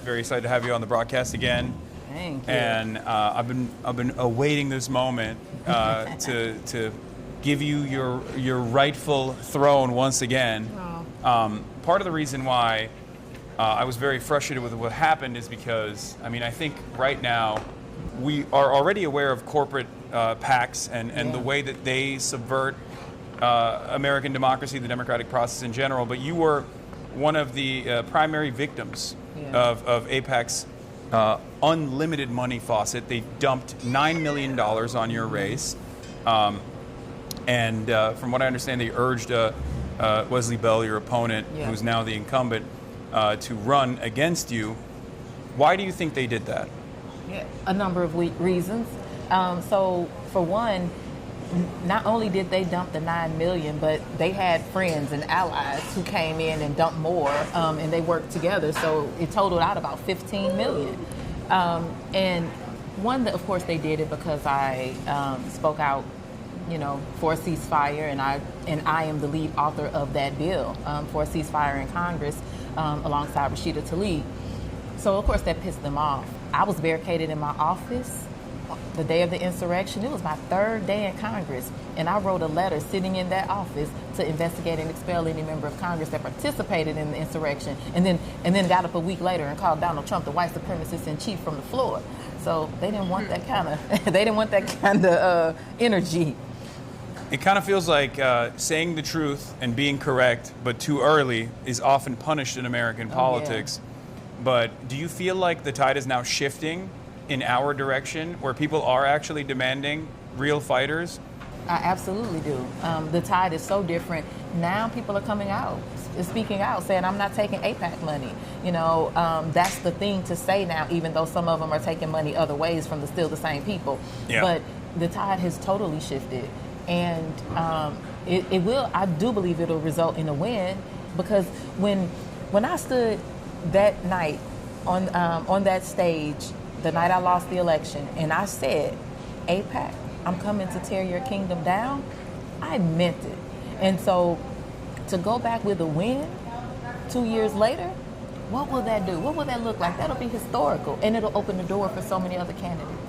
Very excited to have you on the broadcast again. Thank you. And I've been awaiting this moment to give you your rightful throne once again. Oh. Part of the reason why I was very frustrated with what happened is because, I mean, I think right now we are already aware of corporate PACs and the way that they subvert American democracy, the democratic process in general. But you were one of the primary victims of AIPACs' unlimited money faucet. They dumped $9 million on your race. And from what I understand, they urged Wesley Bell, your opponent, who's now the incumbent, to run against you. Why do you think they did that? Yeah, a number of reasons. So, for one, not only did they dump the $9 million, but they had friends and allies who came in and dumped more, and they worked together. So it totaled out about $15 million. And one, of course, they did it because I spoke out, for a ceasefire, and I am the lead author of that bill for a ceasefire in Congress alongside Rashida Tlaib. So of course that pissed them off. I was barricaded in my office the day of the insurrection. It was my third day in Congress, and I wrote a letter sitting in that office to investigate and expel any member of Congress that participated in the insurrection, and then got up a week later and called Donald Trump the white supremacist in chief from the floor. So they didn't want that kind of energy. It kind of feels like saying the truth and being correct, but too early, is often punished in American politics. Yeah. But do you feel like the tide is now shifting in our direction, where people are actually demanding real fighters? I absolutely do. The tide is so different. Now people are coming out, speaking out, saying, I'm not taking AIPAC money. That's the thing to say now, even though some of them are taking money other ways from still the same people. Yeah. But the tide has totally shifted. And I do believe it'll result in a win, because when I stood that night on that stage, the night I lost the election, and I said, AIPAC, I'm coming to tear your kingdom down, I meant it. And so to go back with a win 2 years later, what will that do? What will that look like? That'll be historical, and it'll open the door for so many other candidates.